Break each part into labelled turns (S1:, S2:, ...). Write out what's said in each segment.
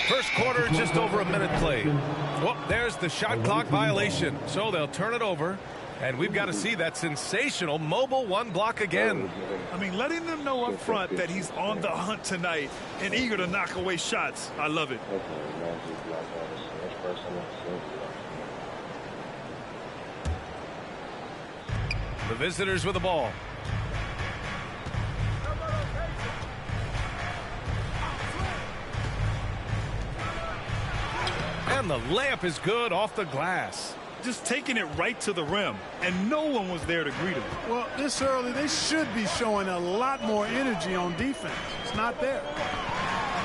S1: First quarter, just over a minute played. Well, there's the shot clock violation. So they'll turn it over. And we've got to see that sensational mobile one block again.
S2: I mean, letting them know up front that he's on the hunt tonight and eager to knock away shots. I love it.
S1: The visitors with the ball. And the layup is good off the glass.
S2: Just taking it right to the rim, and no one was there to greet him.
S3: Well, this early, they should be showing a lot more energy on defense. It's not there.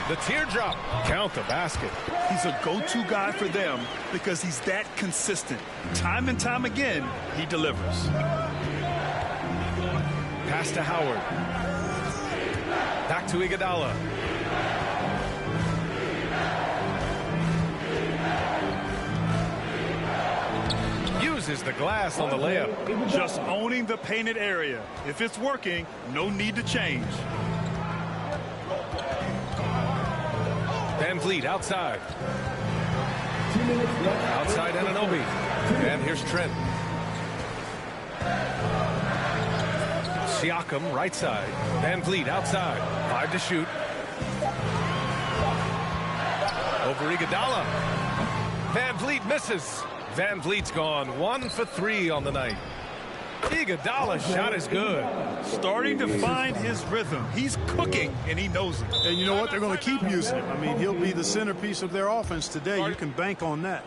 S1: The teardrop. Count the basket.
S2: He's a go-to guy for them because he's that consistent. Time and time again, he delivers.
S1: Pass to Howard. Back to Iguodala. Uses the glass on the layup.
S2: Just owning the painted area. If it's working, no need to change.
S1: Van Vliet outside. Outside Anunoby. And here's Trent. Siakam right side. Van Vliet outside. 5 to shoot. Over Iguodala. Van Vliet misses. Van Vliet's gone 1 for 3 on the night. Iguodala's shot is good.
S2: Starting to find his rhythm. He's cooking, and he knows it.
S3: And you know what? They're going to keep using him. I mean, he'll be the centerpiece of their offense today. You can bank on that.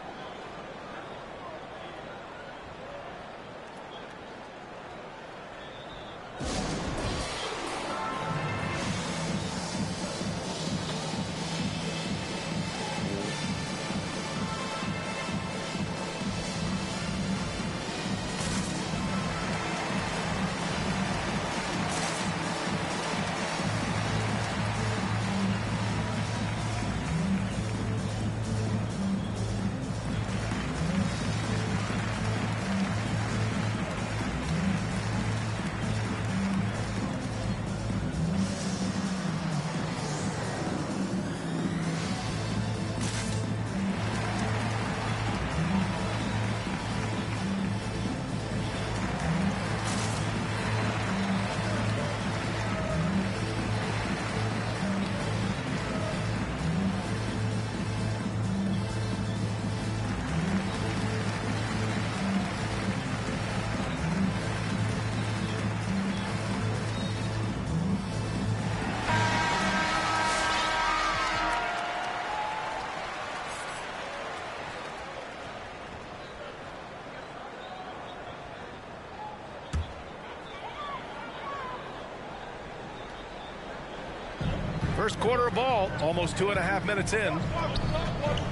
S1: First quarter of ball, almost 2.5 minutes in.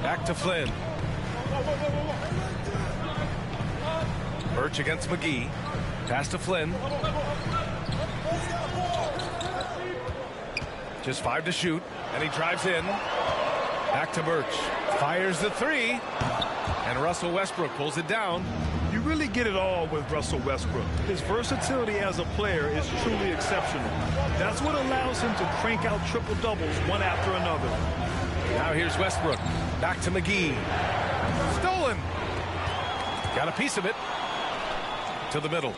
S1: Back to Flynn. Birch against McGee. Pass to Flynn. Just 5 to shoot, and he drives in. Back to Birch. Fires the 3, and Russell Westbrook pulls it down.
S2: You really get it all with Russell Westbrook. His versatility as a player is truly exceptional. That's what allows him to crank out triple-doubles one after another.
S1: Now here's Westbrook. Back to McGee. Stolen. Got a piece of it. To the middle.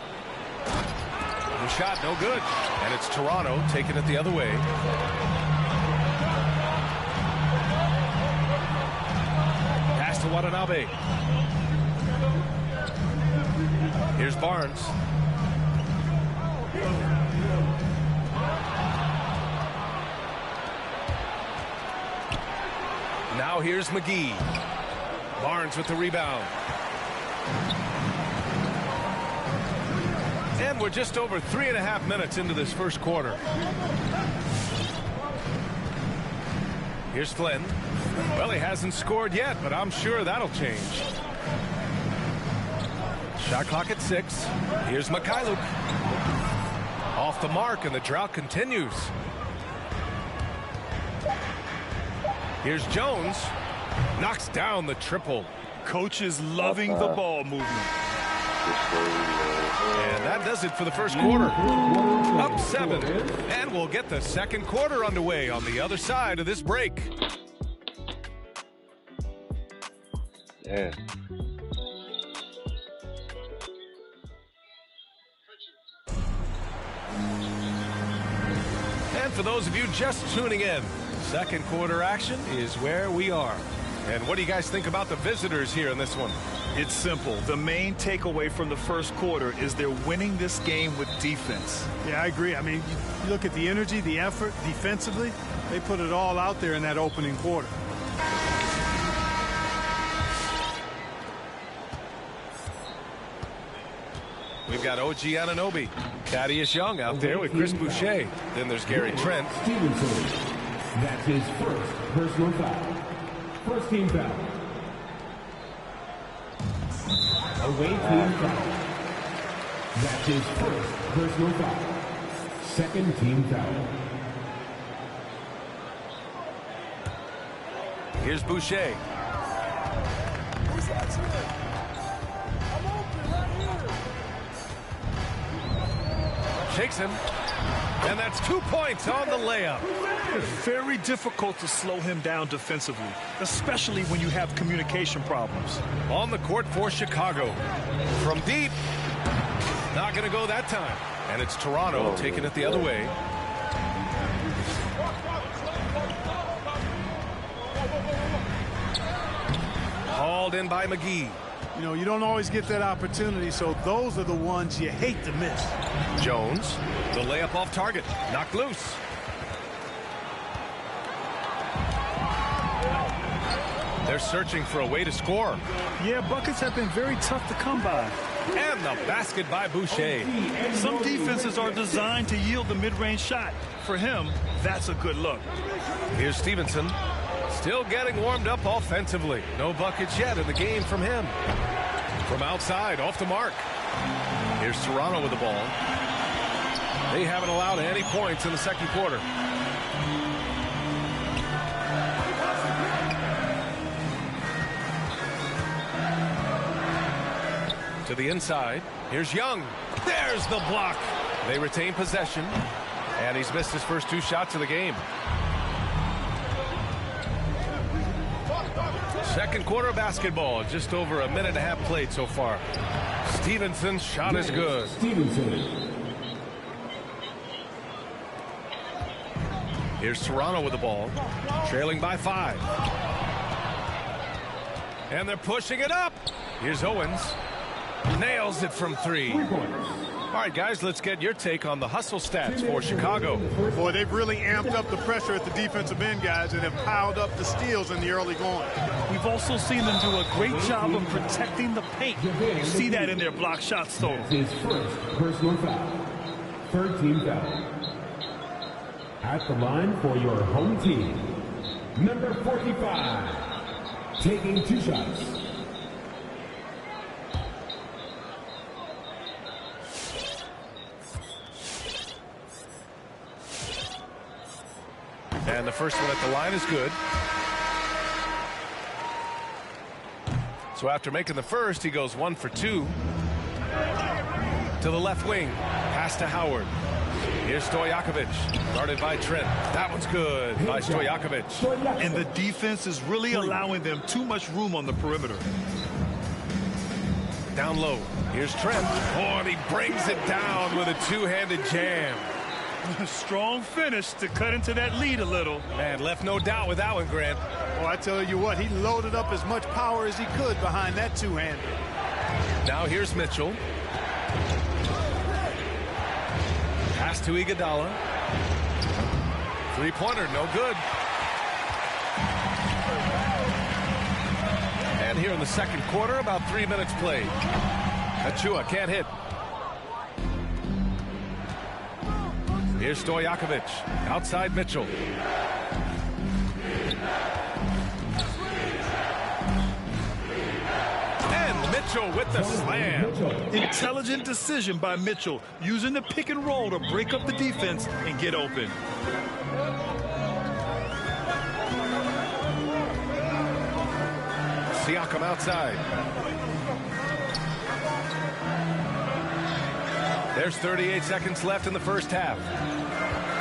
S1: The shot no good. And it's Toronto taking it the other way. Pass to Watanabe. Here's Barnes. Now here's McGee. Barnes with the rebound. And we're just over 3.5 minutes into this first quarter. Here's Flynn. Well, he hasn't scored yet, but I'm sure that'll change. Shot clock at 6. Here's Mikhailuk. Off the mark, and the drought continues. Here's Jones. Knocks down the triple.
S2: Coach is loving the ball movement.
S1: And that does it for the first quarter. Up 7. And we'll get the second quarter underway on the other side of this break.
S4: Yeah.
S1: And for those of you just tuning in, second quarter action is where we are. And what do you guys think about the visitors here in this one?
S2: It's simple. The main takeaway from the first quarter is they're winning this game with defense.
S3: Yeah, I agree. I mean, you look at the energy, the effort defensively, they put it all out there in that opening quarter.
S1: We've got OG Anunoby, Thaddeus Young out there with Chris Boucher. Then there's Gary Trent.
S5: Stevenson. That's his first personal foul. First team foul. Away team foul. That's his first personal foul. Second team foul.
S1: Here's Boucher. Shakes him. And that's 2 points on the layup.
S2: It's very difficult to slow him down defensively, especially when you have communication problems.
S1: On the court for Chicago. From deep. Not going to go that time. And it's Toronto taking it the other way. Hauled in by McGee.
S3: You know, you don't always get that opportunity, so those are the ones you hate to miss.
S1: Jones, the layup off target, knocked loose. They're searching for a way to score.
S2: Yeah, buckets have been very tough to come by.
S1: And the basket by Boucher.
S2: Some defenses are designed to yield the mid-range shot. For him, that's a good look.
S1: Here's Stevenson. Still getting warmed up offensively. No buckets yet in the game from him. From outside, off the mark. Here's Toronto with the ball. They haven't allowed any points in the second quarter. To the inside. Here's Young. There's the block. They retain possession. And he's missed his first 2 shots of the game. Second quarter of basketball, just over a minute and a half played so far. Stevenson's shot is good.
S5: Stevenson.
S1: Here's Toronto with the ball, trailing by 5. And they're pushing it up. Here's Owens. Nails it from 3.
S5: 3 points.
S1: All right, guys, let's get your take on the hustle stats for Chicago.
S3: Boy, they've really amped up the pressure at the defensive end, guys, and have piled up the steals in the early going.
S2: We've also seen them do a great job of protecting the paint. You see that in their block shots total.
S5: That's his first personal foul. Third team foul. At the line for your home team, number 45, taking 2 shots.
S1: And the first one at the line is good. So after making the first, he goes 1 for 2. To the left wing. Pass to Howard. Here's Stojakovic. Guarded by Trent. That one's good by Stojakovic.
S2: And the defense is really allowing them too much room on the perimeter.
S1: Down low. Here's Trent. Oh, and he brings it down with a 2-handed jam.
S2: Strong finish to cut into that lead a little.
S1: Man, left no doubt with that one, Grant.
S3: Well, I tell you what, he loaded up as much power as he could behind that 2-hander.
S1: Now here's Mitchell. Pass to Iguodala. 3-pointer, no good. And here in the second quarter, about 3 minutes played. Achua can't hit. Here's Stojakovic. Outside Mitchell. And Mitchell with the slam.
S2: Intelligent decision by Mitchell, using the pick and roll to break up the defense and get open.
S1: Siakam outside. There's 38 seconds left in the first half.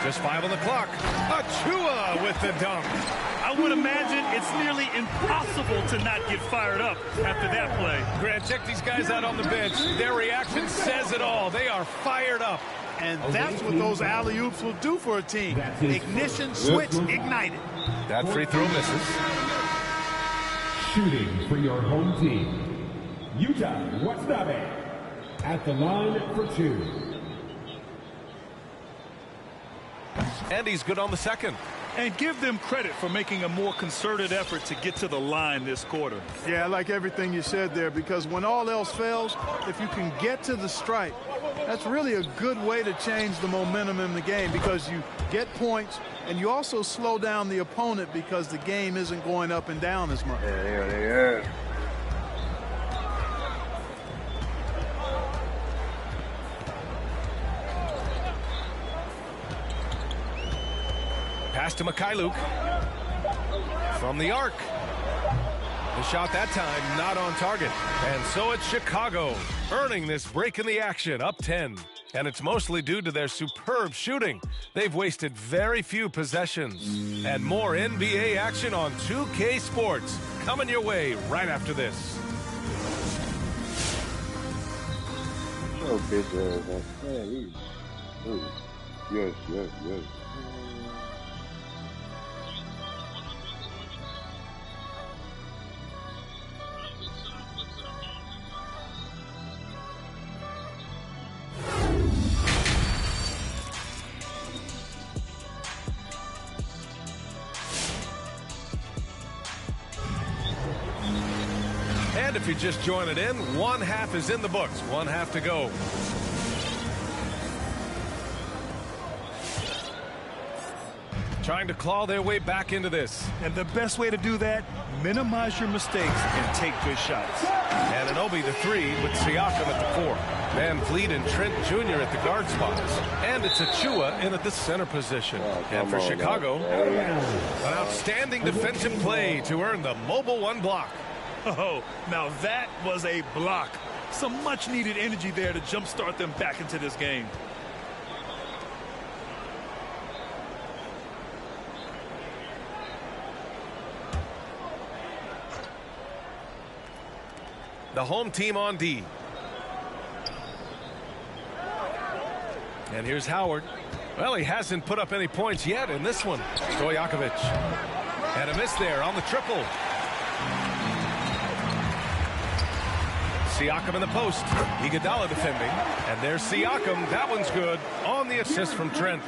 S1: Just 5 on the clock. Achua with the dunk.
S2: I would imagine it's nearly impossible to not get fired up after that play.
S1: Grant, check these guys out on the bench. Their reaction says it all. They are fired up.
S3: And that's what those alley-oops will do for a team. Ignition, switch, ignited.
S1: That free throw misses.
S5: Shooting for your home team, Utah Watanabe at the line for 2.
S1: And he's good on the second.
S2: And give them credit for making a more concerted effort to get to the line this quarter.
S3: Yeah, I like everything you said there, because when all else fails, if you can get to the stripe, that's really a good way to change the momentum in the game, because you get points and you also slow down the opponent because the game isn't going up and down as much.
S4: Yeah.
S1: Pass to Mikhailuk. From the arc. The shot that time not on target. And so it's Chicago earning this break in the action, up 10. And it's mostly due to their superb shooting. They've wasted very few possessions. And more NBA action on 2K Sports coming your way right after this.
S4: Oh, bitch ass. Man, yes.
S1: And if you're just joining in, one half is in the books. One half to go. Trying to claw their way back into this.
S2: And the best way to do that, minimize your mistakes and take good shots.
S1: Anunoby the 3 with Siakam at the 4. Van Vliet and Trent Jr. at the guard spots. And it's Achua in at the center position. And for Chicago, an outstanding defensive play to earn the mobile 1 block.
S2: Oh, now that was a block. Some much-needed energy there to jumpstart them back into this game.
S1: The home team on D. And here's Howard. Well, he hasn't put up any points yet in this one. Stojakovic. And a miss there on the triple. Siakam in the post. Iguodala defending. And there's Siakam. That one's good. On the assist from Trent.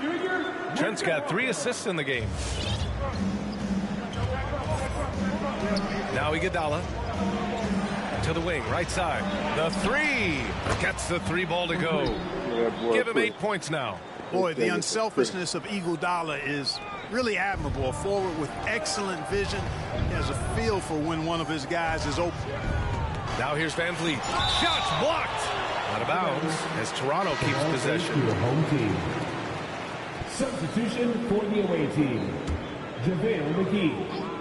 S1: Trent's got 3 assists in the game. Now Iguodala. To the wing, right side. The 3. Gets the 3 ball to go. Give him 8 points now.
S3: Boy, the unselfishness of Iguodala is really admirable. A forward with excellent vision. He has a feel for when one of his guys is open.
S1: Now here's Van Vliet. Shots blocked. Out of bounds as Toronto keeps possession.
S5: Your home team. Substitution for the away team. JaVale McGee.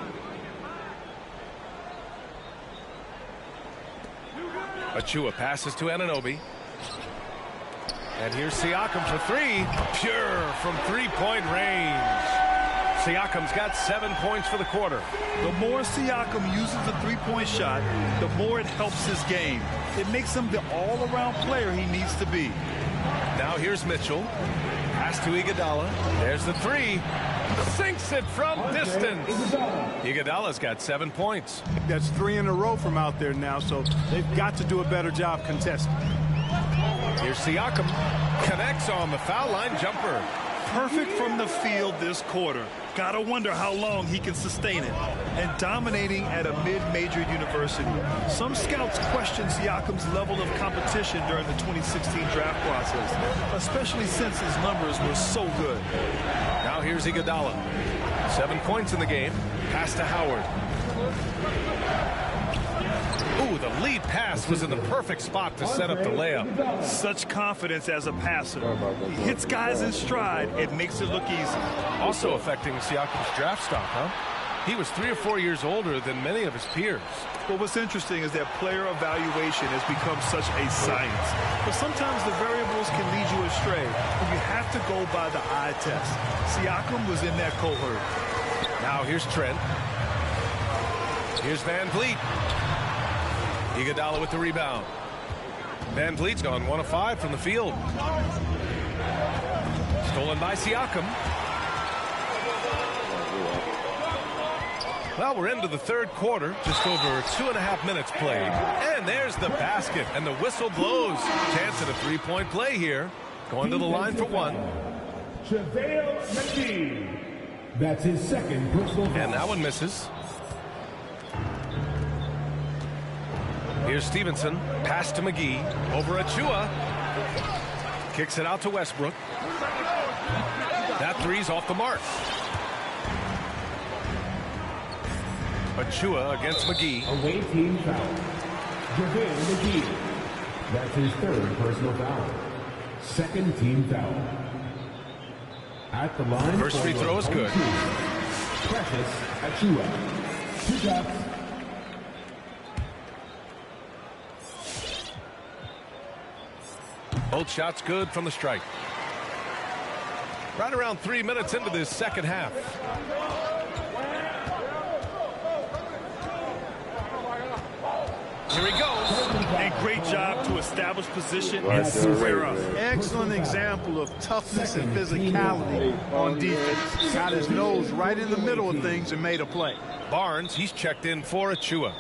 S1: Achua passes to Anunoby. And here's Siakam for 3. Pure from 3-point range. Siakam's got 7 points for the quarter.
S2: The more Siakam uses the three-point shot, the more it helps his game. It makes him the all-around player he needs to be.
S1: Now here's Mitchell. Pass to Iguodala. There's the 3. Sinks it from distance. Iguodala's got 7 points.
S3: That's 3 in a row from out there now, so they've got to do a better job contesting.
S1: Here's Siakam. Connects on the foul line jumper.
S2: Perfect from the field this quarter. Gotta wonder how long he can sustain it. And dominating at a mid-major university. Some scouts question Siakam's level of competition during the 2016 draft process, especially since his numbers were so good.
S1: Now here's Iguodala. 7 points in the game. Pass to Howard. Ooh, the lead pass was in the perfect spot to set up the layup.
S2: Such confidence as a passer. He hits guys in stride. It makes it look easy.
S1: Also affecting Siakam's draft stock, huh? He was 3 or 4 years older than many of his peers.
S2: Well, what's interesting is that player evaluation has become such a science. But sometimes the variables can lead you astray, and you have to go by the eye test. Siakam was in that cohort.
S1: Now here's Trent. Here's Van Vliet. Iguodala with the rebound. Van Vliet's gone 1 of 5 from the field. Stolen by Siakam. Well, we're into the third quarter. Just over 2.5 minutes played. And there's the basket. And the whistle blows. Chance at a three-point play here. Going to the line for one.
S5: JaVale McGee. That's his second personal foul.
S1: And that one misses. Here's Stevenson. Pass to McGee. Over Achua. Kicks it out to Westbrook. That three's off the mark. Achua against McGee.
S5: Away team foul. JaVale McGee. That's his third personal foul. Second team foul. At the line.
S1: First free throw is good.
S5: Precious Achua. 2 shots.
S1: Both shots good from the strike. Right around 3 minutes into this second half. Here he goes.
S2: A great job to establish position
S4: Right
S2: and
S4: there,
S2: square up.
S4: right there.
S3: Excellent example of toughness and physicality on defense. Got his nose right in the middle of things and made a play.
S1: Barnes, he's checked in for Achua.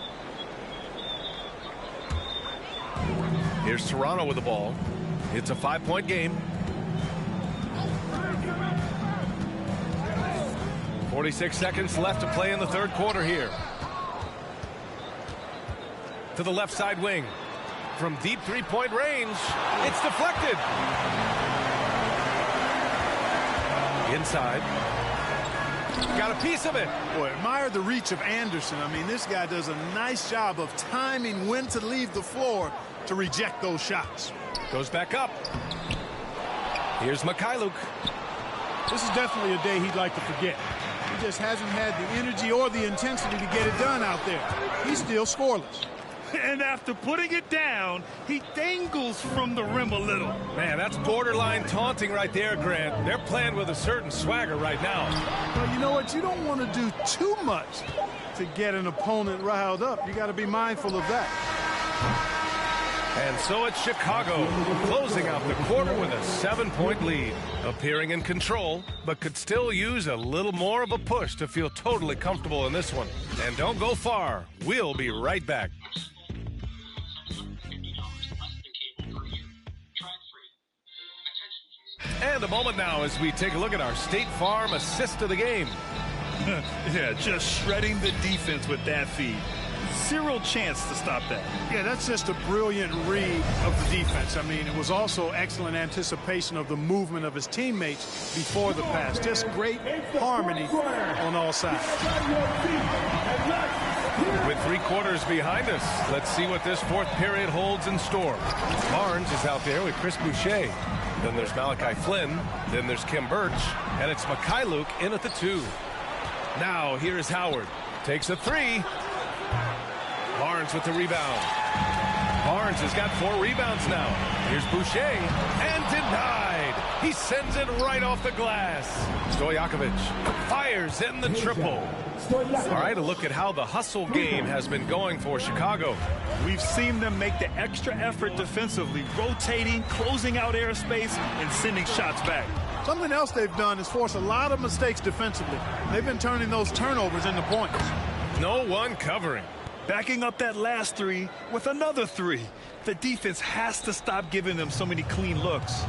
S1: Here's Toronto with the ball. It's a 5-point game. 46 seconds left to play in the third quarter here. To the left side wing. From deep three-point range. It's deflected. Inside. Got a piece of it.
S3: Boy, admire the reach of Anderson. I mean, this guy does a nice job of timing when to leave the floor to reject those shots.
S1: Goes back up. Here's Mikhailuk.
S3: This is definitely a day he'd like to forget. He just hasn't had the energy or the intensity to get it done out there. He's still scoreless.
S2: And after putting it down, he dangles from the rim a little.
S1: Man, that's borderline taunting right there, Grant. They're playing with a certain swagger right now.
S3: Well, you know what? You don't want to do too much to get an opponent riled up. You got to be mindful of that.
S1: And so it's Chicago, closing out the quarter with a 7-point lead. Appearing in control, but could still use a little more of a push to feel totally comfortable in this one. And don't go far. We'll be right back. And a moment now as we take a look at our State Farm assist of the game.
S2: Yeah, just shredding the defense with that feed. Zero chance to stop that.
S3: Yeah, that's just a brilliant read of the defense. I mean, it was also excellent anticipation of the movement of his teammates before the pass. Just great harmony on all sides.
S1: With 3 quarters behind us, let's see what this fourth period holds in store. Barnes is out there with Chris Boucher. Then there's Malachi Flynn. Then there's Kim Birch. And it's Mikhailuk in at the 2. Now here's Howard. Takes a 3. Barnes with the rebound. Barnes has got 4 rebounds now. Here's Boucher. And denied. He sends it right off the glass. Stojakovic fires in the triple. All right, a look at how the hustle game has been going for Chicago.
S2: We've seen them make the extra effort defensively, rotating, closing out airspace, and sending shots back.
S3: Something else they've done is force a lot of mistakes defensively. They've been turning those turnovers into points.
S1: No one covering.
S2: Backing up that last 3 with another 3. The defense has to stop giving them so many clean looks.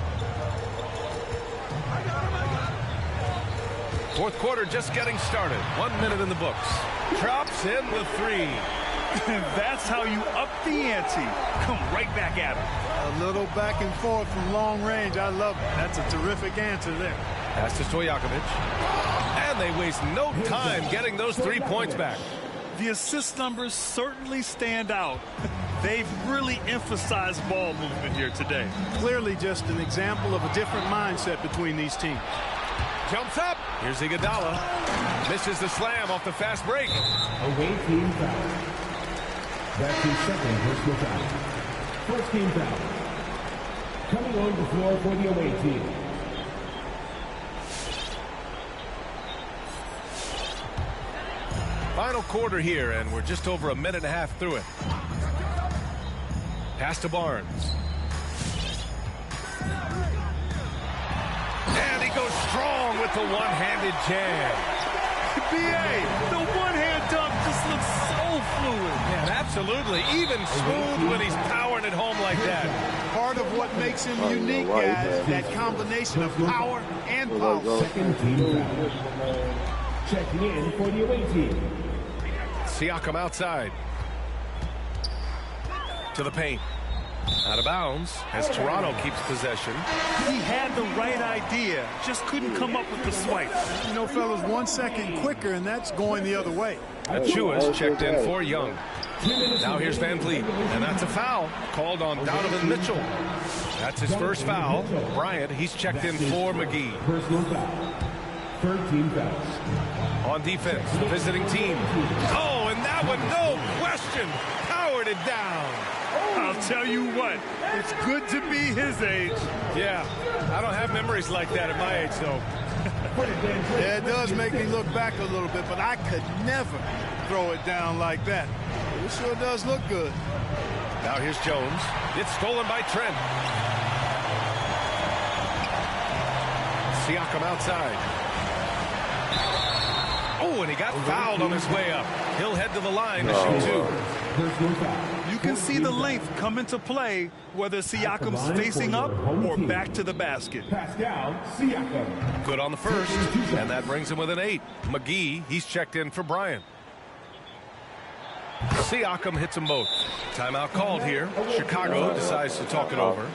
S1: Fourth quarter just getting started. 1 minute in the books. Drops in the 3.
S2: That's how you up the ante. Come right back at him.
S3: A little back and forth from long range. I love it. That's a terrific answer there.
S1: Pass to Stojakovic. And they waste no time getting those 3 points back.
S2: The assist numbers certainly stand out. They've really emphasized ball movement here today.
S3: Clearly just an example of a different mindset between these teams.
S1: Jumps up. Here's Iguodala. Misses the slam off the fast break.
S5: Away team foul. That's his second personal foul. First team foul. Coming on the floor for the away team.
S1: Final quarter here, and we're just over a minute and a half through it. Pass to Barnes. And he goes strong with the one-handed jam.
S2: B.A., the one-hand dunk just looks so fluid.
S1: Yeah, absolutely. Even smooth when he's powering it home like that.
S3: Part of what makes him unique, guys, that combination of power and power.
S5: Second team foul. Checking in for the away team.
S1: Siakam outside. To the paint. Out of bounds as Toronto keeps possession.
S2: He had the right idea, just couldn't come up with the swipe.
S3: You know, fellas, 1 second quicker, and that's going the other way.
S1: Achua's checked in for Young. Now here's Van Vliet, and that's a foul called on Donovan Mitchell. That's his first foul. Bryant, he's checked in for McGee.
S5: Personal foul. Third team fouls.
S1: On defense, the visiting team. Oh, and that one, no question, powered it down.
S2: I'll tell you what, it's good to be his age.
S1: Yeah, I don't have memories like that at my age, though.
S3: Yeah, it does make me look back a little bit, but I could never throw it down like that. It sure does look good.
S1: Now here's Jones. It's stolen by Trent. Siakam outside. Oh, and he got fouled on his way up. He'll head to the line to shoot two.
S2: You can see the length come into play, whether Siakam's facing up or back to the basket.
S5: Pascal Siakam.
S1: Good on the first, and that brings him with an 8. McGee, he's checked in for Bryant. Siakam hits them both. Timeout called here. Chicago decides to talk it over.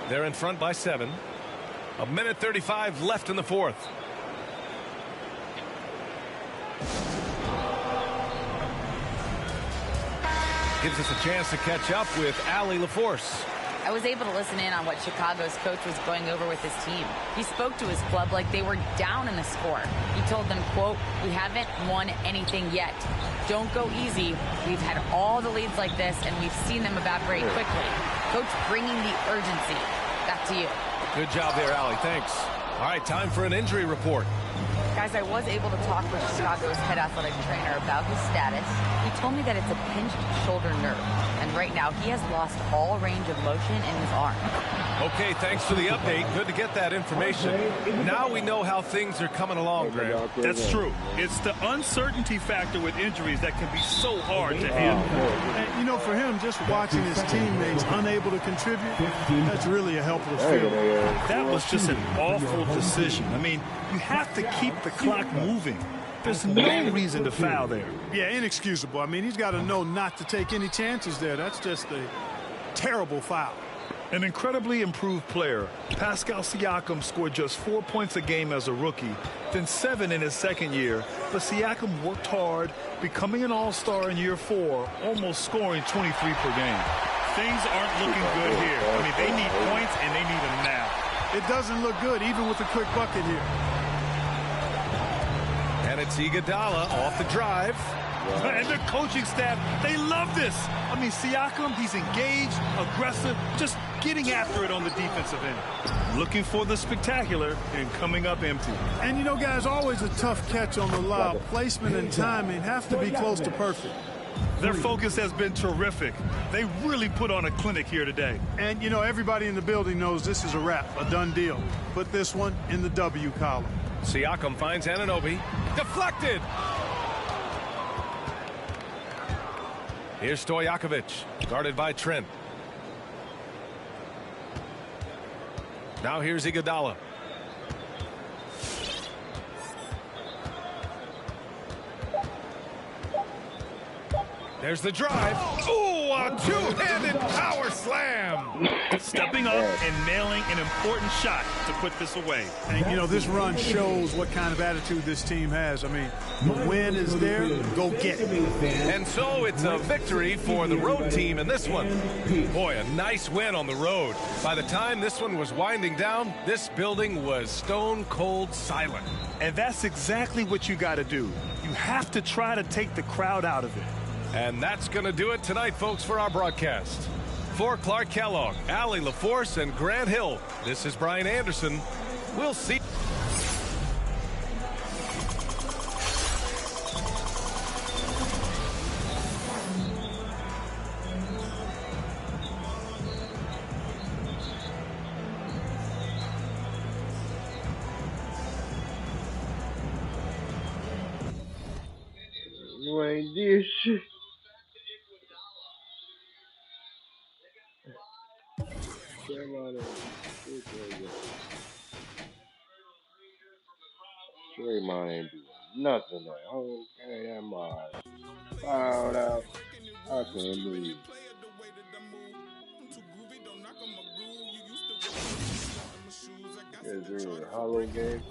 S1: They're in front by 7. A minute 35 left in the fourth. Gives us a chance to catch up with Allie LaForce.
S6: I was able to listen in on what Chicago's coach was going over with his team. He spoke to his club like they were down in the score. He told them, quote, "We haven't won anything yet. Don't go easy. We've had all the leads like this, and we've seen them evaporate quickly." Coach bringing the urgency. Back to you.
S1: Good job there, Allie. Thanks. All right, time for an injury report.
S6: Guys, I was able to talk with Chicago's head athletic trainer about his status. He told me that it's a pinched shoulder nerve, and right now he has lost all range of motion in his arm.
S1: Okay, thanks for the update. Good to get that information. Now we know how things are coming along, Graham.
S2: That's true. It's the uncertainty factor with injuries that can be so hard to handle.
S3: And, you know, for him, just watching his teammates unable to contribute, that's really a helpless feeling.
S2: That was just an awful decision. I mean, you have to keep the clock moving. There's no reason to foul there.
S3: Yeah, inexcusable. I mean, he's got to know not to take any chances there. That's just a terrible foul.
S2: An incredibly improved player, Pascal Siakam scored just 4 points a game as a rookie, then 7 in his second year. But Siakam worked hard, becoming an all-star in year 4, almost scoring 23 per game. Things aren't looking good here. I mean, they need points, and they need them now.
S3: It doesn't look good, even with a quick bucket here.
S1: And it's Iguodala off the drive.
S2: And the coaching staff, they love this. I mean, Siakam, he's engaged, aggressive, just getting after it on the defensive end. Looking for the spectacular and coming up empty.
S3: And, you know, guys, always a tough catch on the lob. Placement and timing have to be close to perfect.
S2: Their focus has been terrific. They really put on a clinic here today.
S3: And, you know, everybody in the building knows this is a wrap, a done deal. Put this one in the W column.
S1: Siakam finds Anunoby. Deflected. Here's Stojakovic, guarded by Trent. Now here's Iguodala. There's the drive. Ooh, a two-handed power slam.
S2: Stepping up and nailing an important shot to put this away.
S3: And, you know, this run shows what kind of attitude this team has. I mean, the win is there. Go get it.
S1: And so it's a victory for the road team in this one. Boy, a nice win on the road. By the time this one was winding down, this building was stone cold silent.
S2: And that's exactly what you got to do. You have to try to take the crowd out of it.
S1: And that's going to do it tonight, folks, for our broadcast. For Clark Kellogg, Allie LaForce, and Grant Hill, this is Brian Anderson. We'll see.
S4: You ain't did shit. Draymond ain't doing nothing there. Okay, am I fouled out? I can't believe. Is there a hollow game?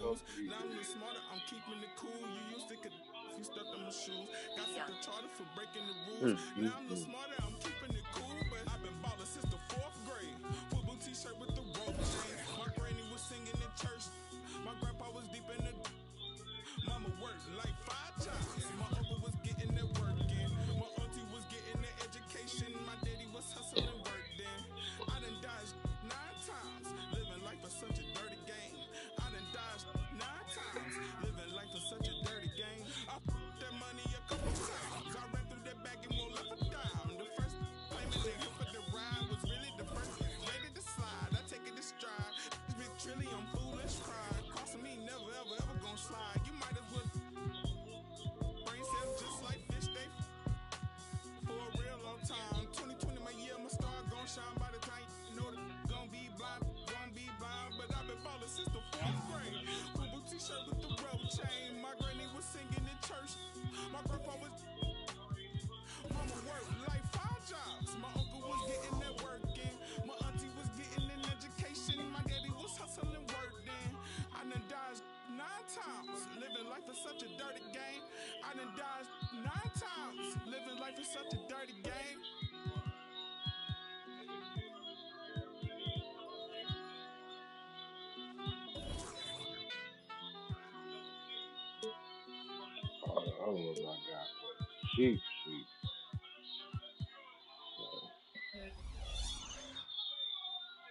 S4: I don't know what I got, but sheep.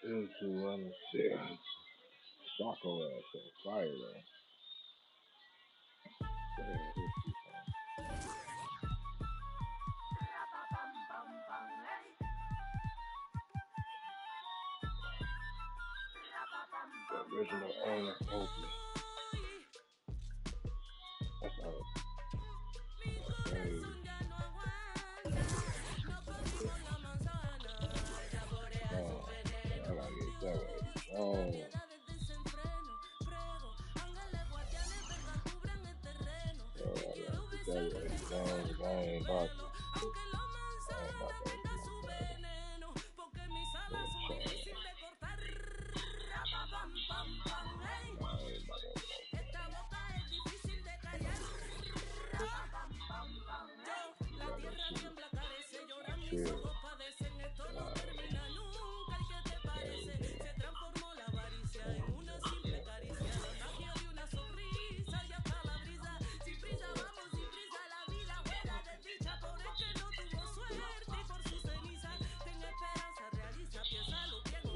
S4: Into understand. Soccer ass on fire though. The original owner Opie. That's all. I gotta get that way. Oh. I ain't about to.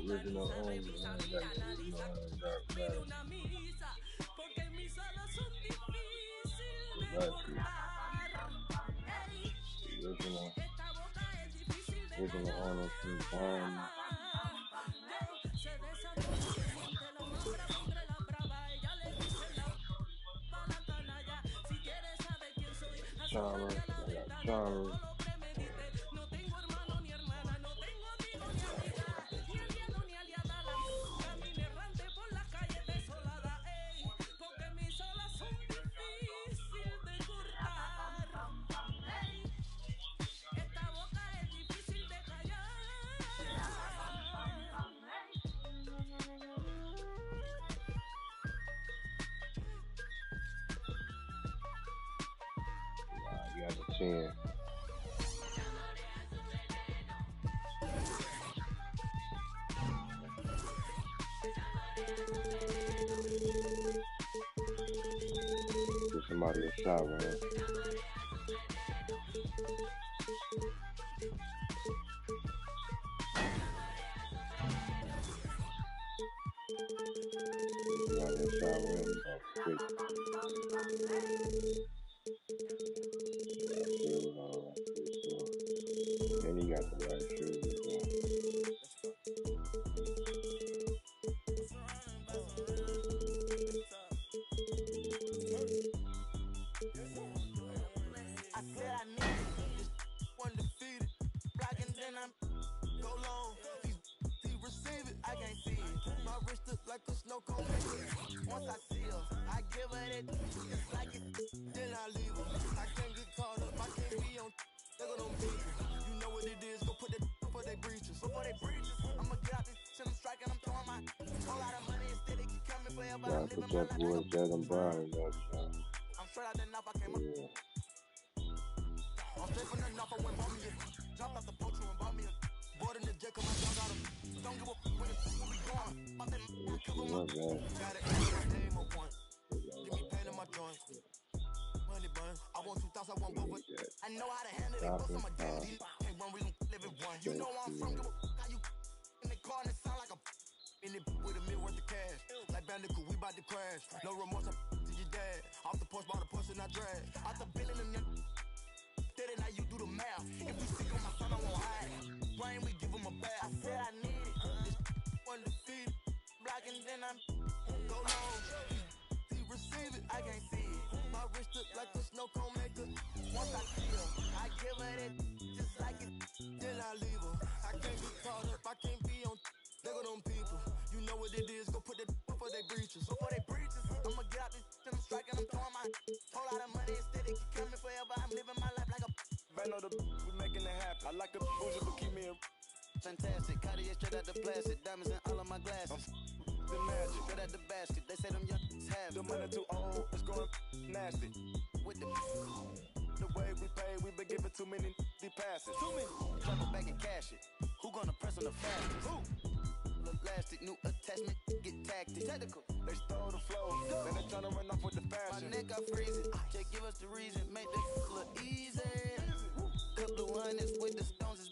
S4: Original owner. Original owner from Charles. 10. Give somebody a shot, man. Somebody a shot with him. And he got the right shoes.
S7: I said I need it. Undefeated. Blocking, then I'm go long. He receive it. I can't see it. My wrist look like a snow cone. Once I see her, I give her that. Just like it. Then I leave her. I can't get caught up. I can't be on. Look at them people. You know what it is. Go put that before they breaches. Before they breaches. I'ma get out this shit. I'm striking. I'm throwing my whole lot of money instead. It keep coming forever. I'm living my life like a I'm straight out the knife. I came up. I'm straight from the knife. I went bought me it. Dropped off the poacher and bought me a board in the jet. Cause my dog got him. Don't give a where the fuck we going. I'm in my cover my got it. My name on point. Give me pain in my joints. Money burn. I want 2,000. I want both. I know how to handle it. Bust on my daddy. Can't run. We gon' live in one. You know where I'm from. Give a how you in the car and it sound like a in it with a meal worth of cash. Like Bandicoot, we bout to crash. No remorse, to your dad. Off the porch, by the porch and I drag. Out the building and then did it, now you do the math. If we stick on my son, I won't hide. Brain, we give him a bath. I said I need it. This undefeated. Blocking, then I'm go long. He receive it, I can't see it. My wrist look like a snow cone maker. Once I see her, I give her that. Just like it, then I leave her. I can't get caught up, I can't be on. Look at them people. You know what it is. Go put that before they breaches. Before they breaches. I'ma get out this shit. I'm striking. I'm throwing my whole lot of money instead. It keep coming forever. I'm living my life like a
S8: Band on the we making it happen. I like a bougie, but keep me a
S7: fantastic. Cartier straight out the plastic. Diamonds in all of my glasses.
S8: the magic.
S7: Straight out the basket. They say them young have
S8: The money too old, it's going nasty.
S7: with the
S8: way we pay, we been giving too many passes.
S7: too many. Drop it back and cash it. Who gonna press on the fastest? Who? Elastic, new attachment, get tactic. Tactical.
S8: They stole the flow, then they tryna run off with the
S7: My
S8: fashion.
S7: neck, I freeze it. Just give us the reason, make this look easy. Couple of hundreds with the stones is.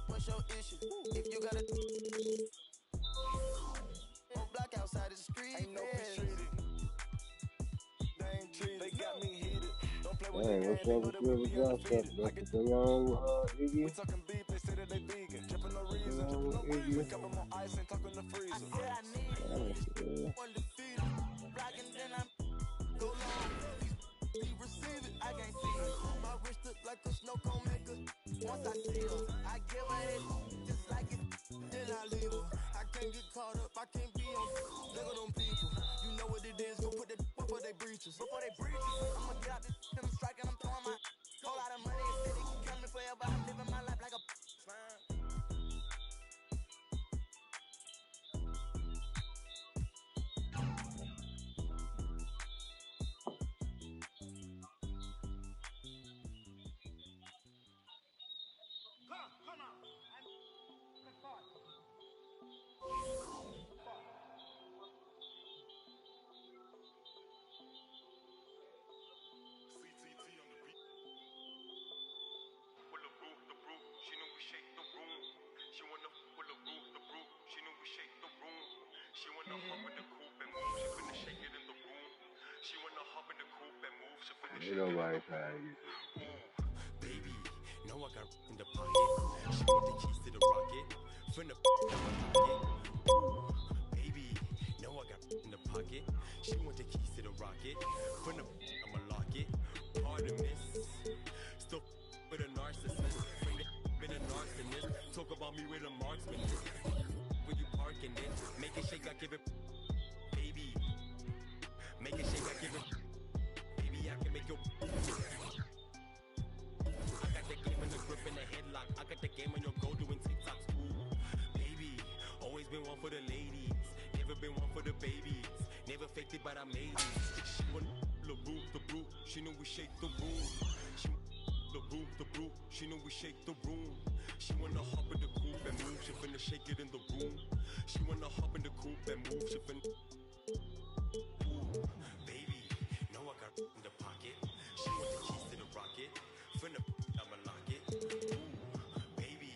S7: What's your issue? If you got a block outside the street,
S8: Ain't no peace treated. They ain't treated. They got me heated. Don't play with
S4: Hey,
S8: the
S4: what's
S8: game.
S4: up with you with y'all stuff? That's the thing on Iggy?
S8: We talking beef, they say that they vegan. Dripping no reason,
S4: Yeah,
S8: dripping no
S4: Iggy.
S8: reason. Cup 'em on ice and tuck in the freezer.
S7: I said I need it. Undefeated. Blocking, then I'm go long. He receive it, I can't see it. My wrist look like a snow cone maker. Once I see her, I give her it. Just like it, then I leave her. I can't get caught up, I can't be on. Look at them people. You know what it is. Go put that before they breaches. Before they breaches. I'ma get out this shit. I'm striking, I'm throwing my whole lot of money instead. It keep coming forever. I'm living my life like a
S4: Ain't nobody trying to get
S9: Baby, know I got in the pocket. She want the keys to the rocket. Finna pocket. Baby, know I got in the pocket. She want the keys to the rocket. Finna I'ma lock it. Pardon miss. Still with a narcissist. Been a narcissist. Talk about me with a marksman. When you parking it, make it shake, I give it. Baby, make it shake, I give it. Baby, I can make your. I got the game in the grip and the headlock. I got the game on your go doing TikToks. Ooh, baby, always been one for the ladies. Never been one for the babies. Never faked it, but I made it. She want the roof, the brute. She knew we shake the room. She roof, the brute. She know we shake the room. She wanna hop in the coupe and move. She finna shake it in the room. She wanna hop in the coupe and move. She finna. Ooh, baby, know I got in the pocket. She want the keys to the rocket. Finna, I'ma lock it. Ooh, baby,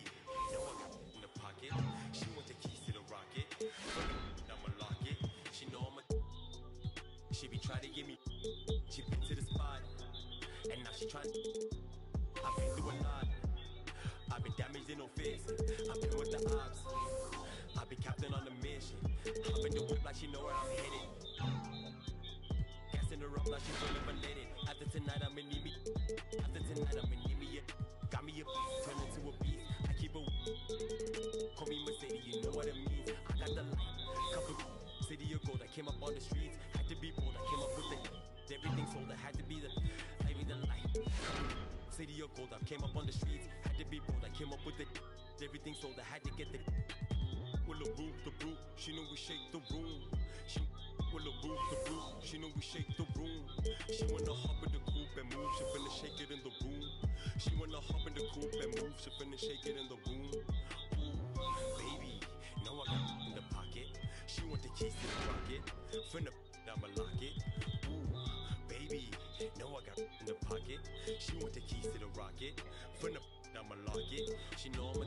S9: know I got in the pocket. She want the keys to the rocket. Finna, I'ma lock it. She know I'm a. She be trying to give me. She been to the spot, and now she trying. I've been through a lot. I've been damaged in no fix. I've been with the ops. I've been captain on the mission. Hop in the whip like she know where I'm headed. Gassing her up like she will never let it. After tonight I'ma need me. After tonight I'ma need me. Got me a turn into a beast. I keep a. Call me Mercedes, you know what it means. I got the light. Couple city of gold. I came up on the streets. Had to be bold. I came up with the. Everything sold. I had to be the. I be the light. City of gold. I came up on the streets. Had to be bold. I came up with the. Everything sold. I had to get the. Will the roof, the brute. She know we shake the room. She will the roof, the brute. She know we shake the room. She wanna hop in the coupe and move. She finna shake it in the room. She wanna hop in the coupe and move. She finna shake it in the room. Ooh, baby, know I got in the pocket. She want the keys to the rocket. Finna, I'ma lock it. Ooh, baby, know I got in the pocket. She want the keys to the rocket. Finna, I'ma lock it. She know I'm a.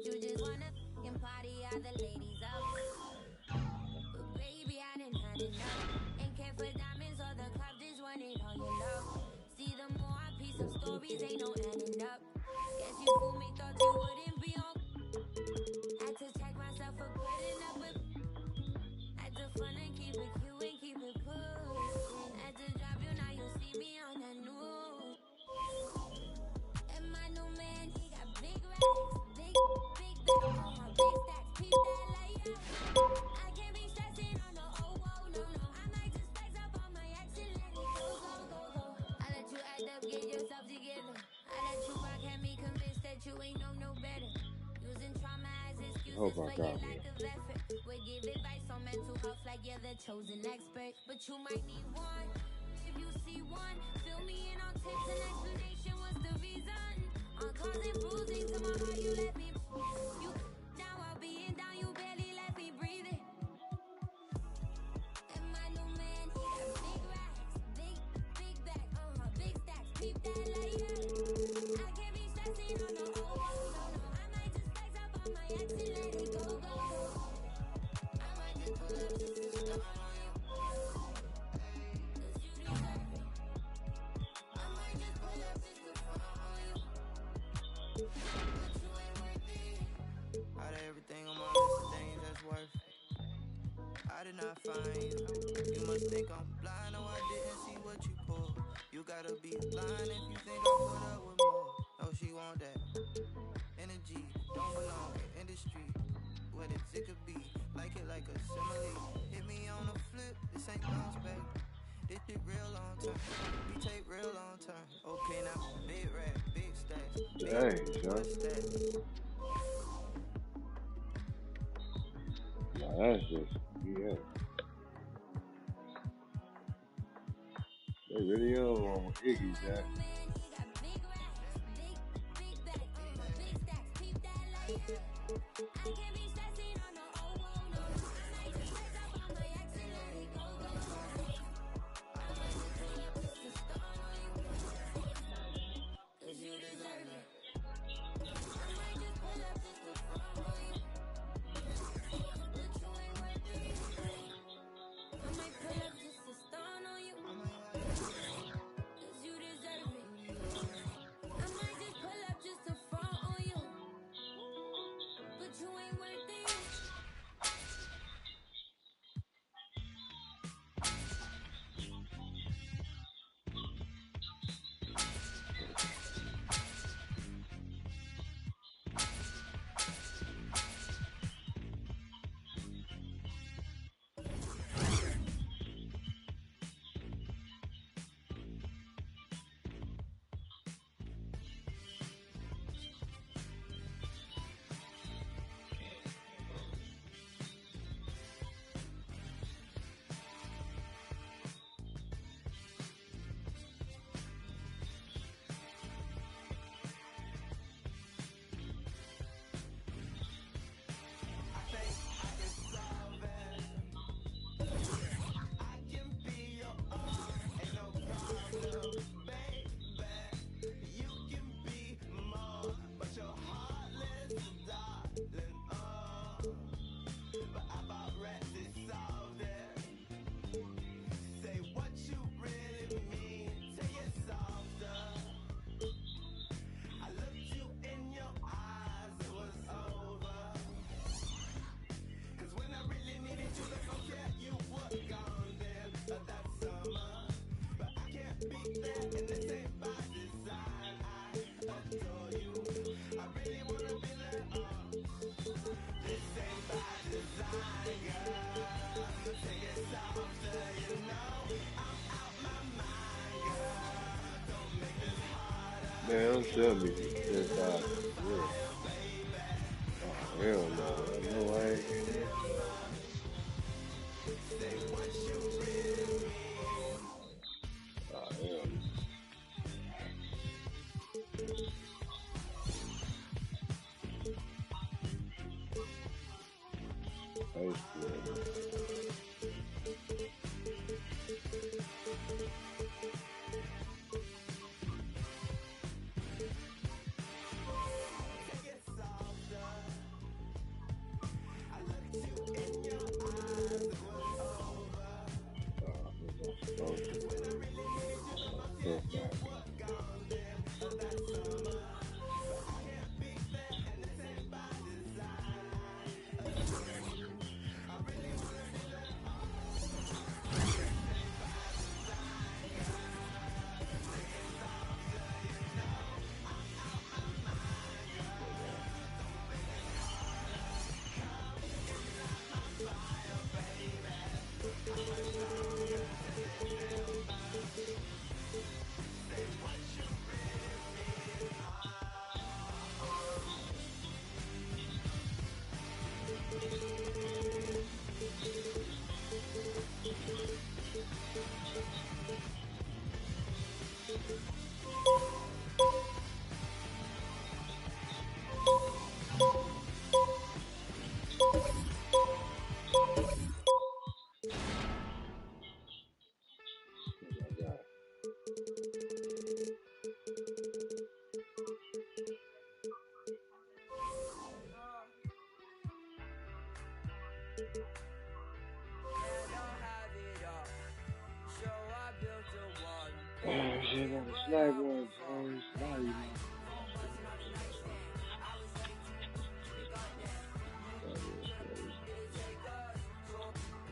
S10: You just wanna f***ing party, all the ladies up. But baby, I done had enough. Ain't care for diamonds or the club, just want it all your love. See the more I piece of stories, ain't no adding up. Guess you fooled me, thought you wouldn't be on. Had to check myself for putting up with. Had to fun and keep it cute and keep it pushing. Had to drop you, now you see me on the news. And my new man, he got big racks, big back, big stacks, keep that later. I can't be stressing on no oh whoa, no. I might just flex up on my ex and let it go. I let you act up, get yourself together. I let you rock, had me convinced that you ain't know no better. Using trauma as excuses for your lack of effort. Would give advice on mental health like you're the chosen expert. But you might need one. If you see one, fill me in on tips and explanation. What's the reason? On causing bruising to my heart, you let me. You now while being down, you barely let me breathe it. And my new man, he got big racks, big back, big stacks, keep that later. I can't be stressing on no oh whoa, no. I might just flex up on my ex and let it go. I might just pull up just to stun on you. 'Cause you deserve it. I might just pull up just to front on you. But you ain't worth it.
S11: Out of everything on my list of things that's worth it, I did not find you. You must think I'm blind, no I didn't see what you pulled. You gotta be blind if you think I put up with more. No, she want that energy, don't belong in industry. What it could be, like it like a simile. Hit me on a flip, this ain't bounce back. This shit real long term, we take real long term. Okay, now big rap, big stacks, big what's that?
S4: Now that's just, yeah. They really on Iggy, Jack.
S10: I can't be stressing on no oh whoa, no. I might just flex up on my ex and let it go. I might just pull up just to stun on you. 'Cause you deserve it. I might just pull up just to front on you. But you ain't worth it. I might pull up just to stun on you. 'Cause you deserve it.
S4: Man, don't tell me you 10,000 for real. Oh, hell no. I know I ain't getting that. Oh, hell no. I ain't scared of it. Oh, I'm gonna smoke it. So bad. Oh my God. Oh, shit, got a sniper, boy. Somebody might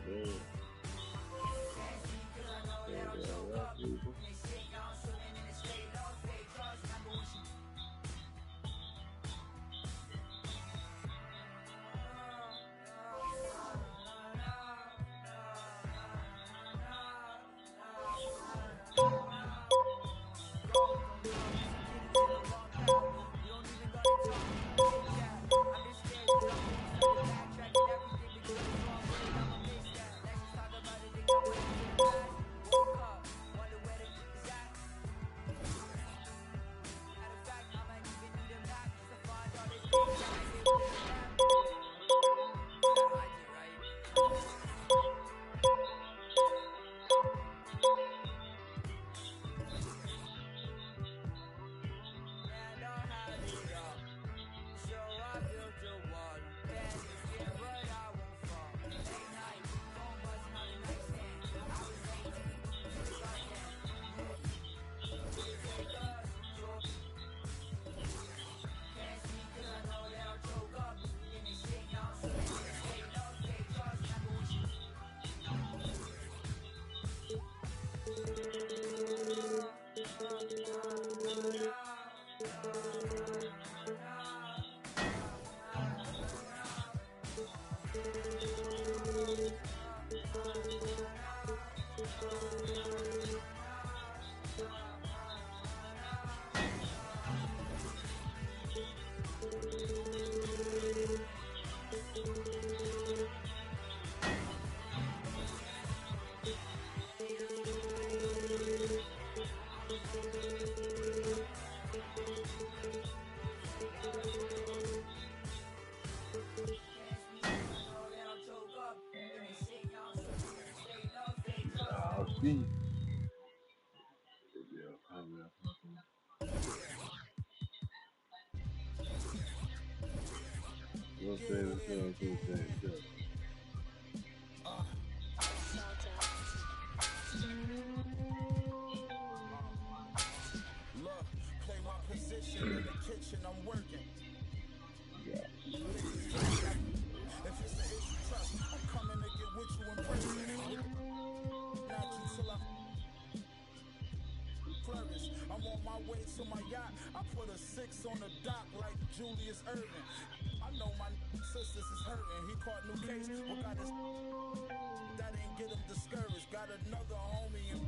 S4: yeah. I'll see. Yeah, I'm not fucking. What's that?
S8: Look, play my position in the kitchen, I'm working.
S4: Yeah.
S8: Niggas fake. If it's an issue, trust, I'm coming to get with you in person. Not you till I flourish. I'm on my way to my yacht. I put a 6 on the dock like Julius Irving. I know my sisters is hurting. He caught new case, but got his that ain't get him discouraged. Got another homie and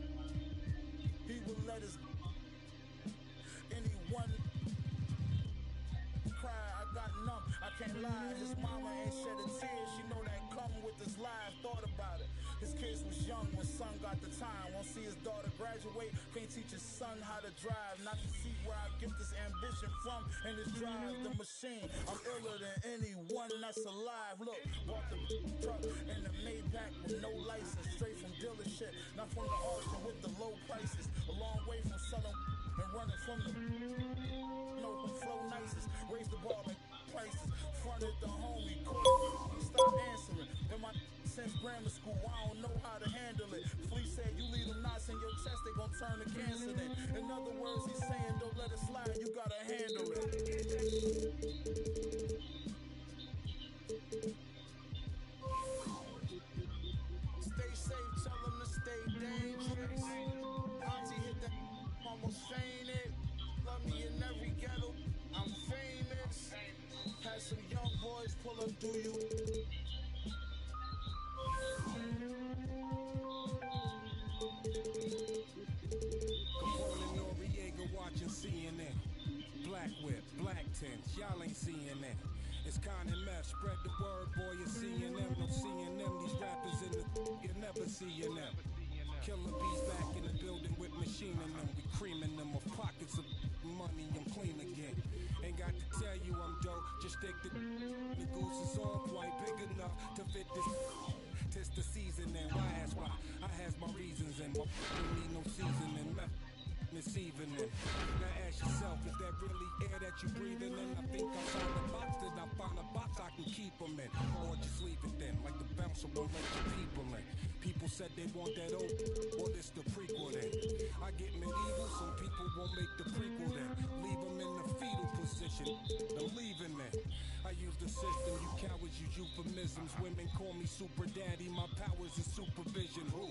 S8: he will let his anyone kids was young when son got the time. Won't see his daughter graduate, can't teach his son how to drive. Not to see where I get this ambition from, and this drive the machine. I'm iller than anyone that's alive. Look, bought the truck and the Maybach with no license, straight from dealership, not from the auction with the low prices. A long way from selling and running from the who flow nicest. Raise the bar like prices. Fronted the homie, he stopped answering. Been my since grammar school, I don't know how to handle it. Flea said you leave them knots in your chest, they gon' turn to cancer then. In other words, he's saying don't let it slide, you gotta handle it. Stay safe, tell them to stay dangerous. Auntie hit that almost fainted. Love me in every ghetto, I'm famous. Had some young boys pull up, do you?
S12: Capone Noriega watching CNN. Black whip, black tints, y'all ain't seeing that. It's Con and Meth, spread the word, boy, you're seeing them. No seeing them, these rappers in the you're never seeing them. Killer bees back in the building with machining them. We creaming them of pockets of money, I'm clean again. Ain't got to tell you I'm dope, just stick the goose is all quite big enough to fit this. Tis the season and why ask why? I has my reasons and my don't need no seasoning. This evening. Now ask yourself, is that really air that you breathing in? I think I found a box, then I found a box I can keep them in. Or just leave it then, like the bouncer won't let your people in. People said they want that old, or this the prequel then. I get medieval, some people won't make the prequel then. Leave them in the fetal position, I'm leaving then. I use the system, you cowards use euphemisms. Women call me super daddy, my powers is supervision. Who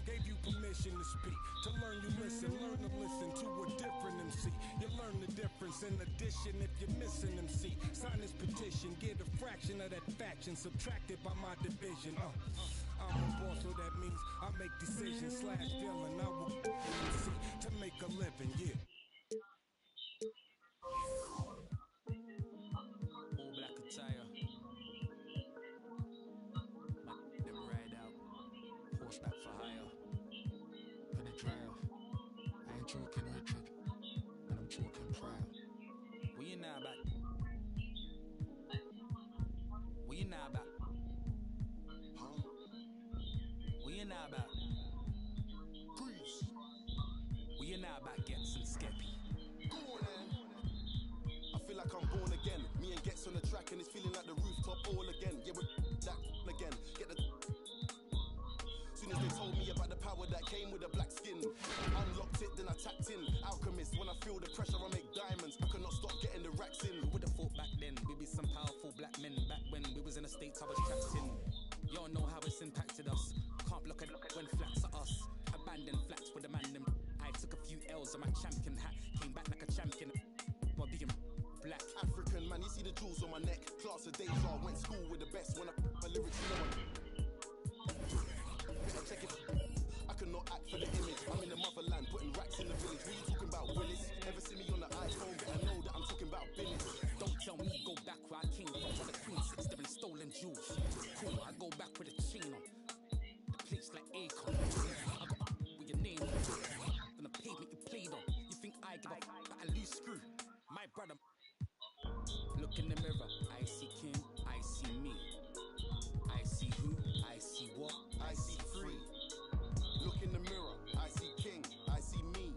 S12: gave you permission to speak? To learn you listen, learn to listen to a different MC. You learn the difference. In addition, if you're missing MC, sign this petition, get a fraction of that faction subtracted by my division. I'm a boss, so that means I make decisions / villain. I will MC to make a living, yeah.
S13: All black attire. Them ride out. Horseback for hire. Put the drive. I ain't talking Richard, and I'm talking proud. What you know about? What you know about? Huh? What you know about? Grease. What you know about Gets and Skeppy?
S14: Go on then. I feel like I'm born again. Me and Gets on the track and it's feeling like the rooftop all again. Yeah, we're that again. Get the soon as they told me about the power that came with a black skin, unlocked it, then I tapped in. Alchemist, when I feel the pressure, I make diamonds. I could not stop getting the racks in.
S13: Who would have thought back then we be some powerful black men? Back when we was in the States, I was trapped in. You don't know how it's impacted us. Can't block it when flats are us. Abandoned flats with a man them. I took a few L's on my champion hat. Came back like a champion while being black.
S14: African man, you see the jewels on my neck. Class of deja, went school with the best. When I my lyrics, you know check it. I cannot act for the image. I'm in the motherland, putting racks in the village. What you talking about, Willis? Ever see me on the iPhone? But I know that I'm talking about business.
S13: Don't tell me go back where I came from. For the Queen 6, they've been stolen jewels. Cool, I go back with a chain on. The place like Akon. I got up with your name on. On the pavement you played on. You think I give up? But I lose screw. My brother. Look in the mirror. I see King. I see me. I see who. I see what.
S14: I see free. Look in the mirror, I see king, I see me.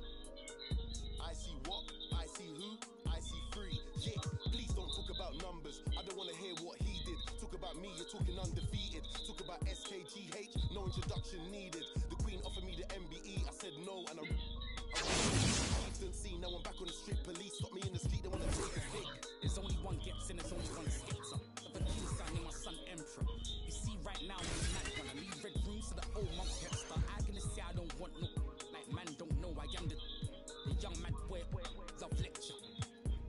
S14: I see what, I see who, I see free. Yeah, please don't talk about numbers, I don't want to hear what he did. Talk about me, you're talking undefeated. Talk about SKGH, no introduction needed. The Queen offered me the MBE, I said no and I see. Now I'm back on the street, police stop me in the street, they want to take a pic.
S13: There's only one gets in, there's only one skips up. Of a king signing my son emperor. You see right now I'm the mad one. I leave red rooms so the old monk can start. I can say I don't want no, like man don't know I am the young man where love lecture.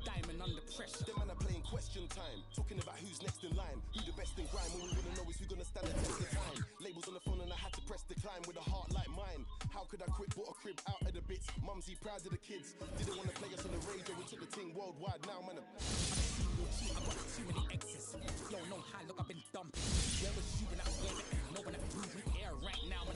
S13: Diamond under pressure.
S14: Them man are playing question time, talking about who's next in line, who the best in grime. All we wanna know is who's gonna stand the test of time. Labels on the phone and I had to press decline with a heart like mine. How could I quit? Bought a crib out of the bits. Mumsy proud of the kids. Didn't wanna play us on the radio. We took the thing worldwide. Now man,
S13: I got too many exes. You don't know how look I've been dumping. Where was you when I was going? No one that moving air right now.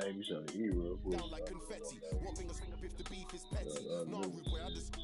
S4: Maybe some hero.
S14: Down like confetti. One thing is if the beef is petty. No, rude boy, I just